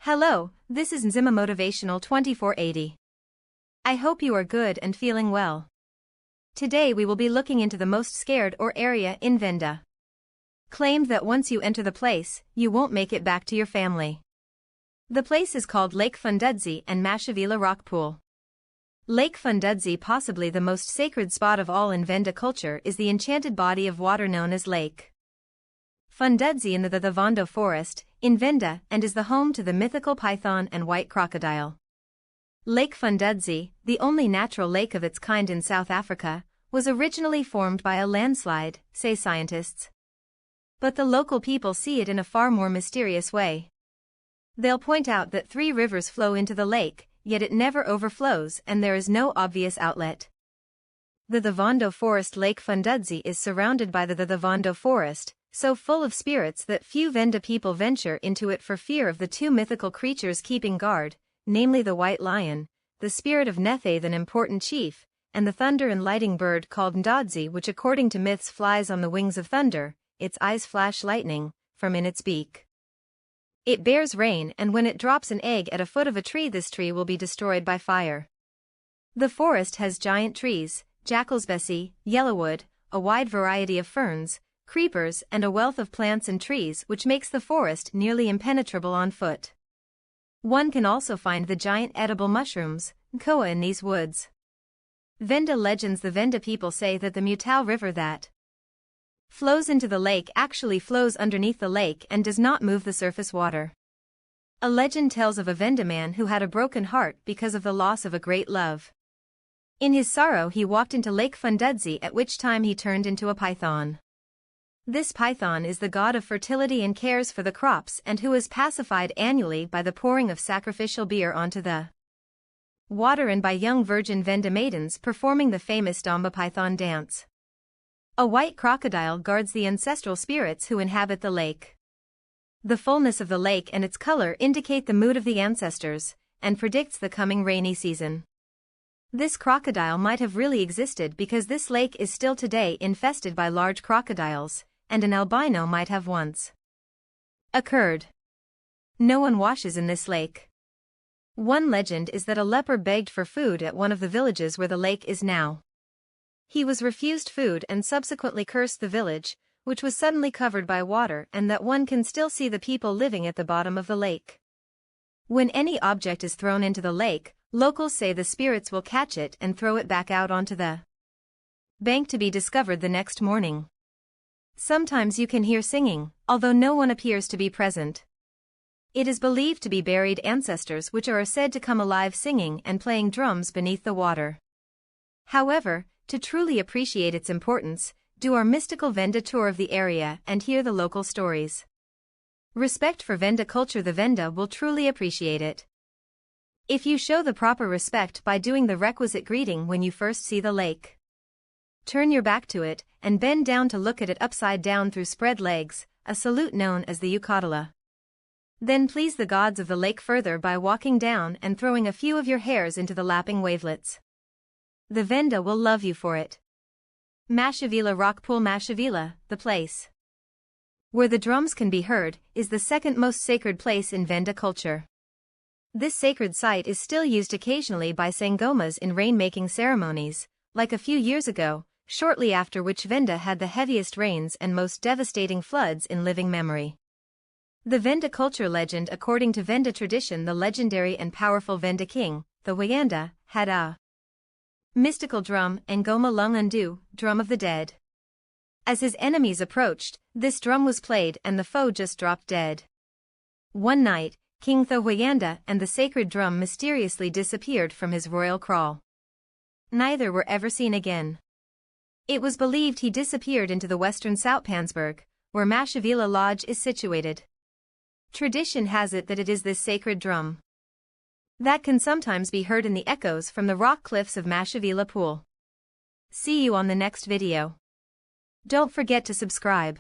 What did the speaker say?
Hello, this is Nzima Motivational 2480. I hope you are good and feeling well. Today we will be looking into the most scared or area in Venda. Claimed that once you enter the place, you won't make it back to your family. The place is called Lake Fundudzi and Mashovhela rock pool. Lake Fundudzi, possibly the most sacred spot of all in Venda culture, is the enchanted body of water known as Lake Fundudzi in the Thathe Vondo Forest, in Venda, and is the home to the mythical python and white crocodile. Lake Fundudzi, the only natural lake of its kind in South Africa, was originally formed by a landslide, say scientists. But the local people see it in a far more mysterious way. They'll point out that 3 rivers flow into the lake, yet it never overflows and there is no obvious outlet. The Thathe Vondo Forest. Lake Fundudzi is surrounded by the Thathe Vondo Forest, so full of spirits that few Venda people venture into it for fear of the 2 mythical creatures keeping guard, namely the white lion, the spirit of Thathe, an important chief, and the thunder and lightning bird called Ndodzi, which according to myths flies on the wings of thunder, its eyes flash lightning from in its beak. It bears rain, and when it drops an egg at a foot of a tree, this tree will be destroyed by fire. The forest has giant trees, jackalsbessie, yellowwood, a wide variety of ferns, creepers, and a wealth of plants and trees, which makes the forest nearly impenetrable on foot. One can also find the giant edible mushrooms, koa, in these woods. Venda legends. The Venda people say that the Mythical river that flows into the lake actually flows underneath the lake and does not move the surface water. A legend tells of a Venda man who had a broken heart because of the loss of a great love. In his sorrow he walked into Lake Fundudzi, at which time he turned into a python. This python is the god of fertility and cares for the crops, and who is pacified annually by the pouring of sacrificial beer onto the water and by young virgin Venda maidens performing the famous Domba python dance. A white crocodile guards the ancestral spirits who inhabit the lake. The fullness of the lake and its color indicate the mood of the ancestors, and predicts the coming rainy season. This crocodile might have really existed because this lake is still today infested by large crocodiles, and an albino might have once occurred. No one washes in this lake. One legend is that a leper begged for food at one of the villages where the lake is now. He was refused food and subsequently cursed the village, which was suddenly covered by water, and that one can still see the people living at the bottom of the lake. When any object is thrown into the lake, locals say the spirits will catch it and throw it back out onto the bank to be discovered the next morning. Sometimes you can hear singing, although no one appears to be present. It is believed to be buried ancestors which are said to come alive singing and playing drums beneath the water. However, to truly appreciate its importance, do our mystical Venda tour of the area and hear the local stories. Respect for Venda culture. The Venda will truly appreciate it if you show the proper respect by doing the requisite greeting when you first see the lake. Turn your back to it, and bend down to look at it upside down through spread legs, a salute known as the ukadala. Then please the gods of the lake further by walking down and throwing a few of your hairs into the lapping wavelets. The Venda will love you for it. Mashovhela rock pool. Mashovhela, the place where the drums can be heard, is the second most sacred place in Venda culture. This sacred site is still used occasionally by sangomas in rain-making ceremonies, like a few years ago, shortly after which Venda had the heaviest rains and most devastating floods in living memory. The Venda culture legend. According to Venda tradition, the legendary and powerful Venda king, the Wayanda, had a mystical drum, Ngoma Lungundu, drum of the dead. As his enemies approached, this drum was played and the foe just dropped dead. One night, King Thathe Wayanda and the sacred drum mysteriously disappeared from his royal kraal. Neither were ever seen again. It was believed he disappeared into the western Soutpansberg, where Mashovhela Lodge is situated. Tradition has it that it is this sacred drum that can sometimes be heard in the echoes from the rock cliffs of Mashovhela Pool. See you on the next video. Don't forget to subscribe.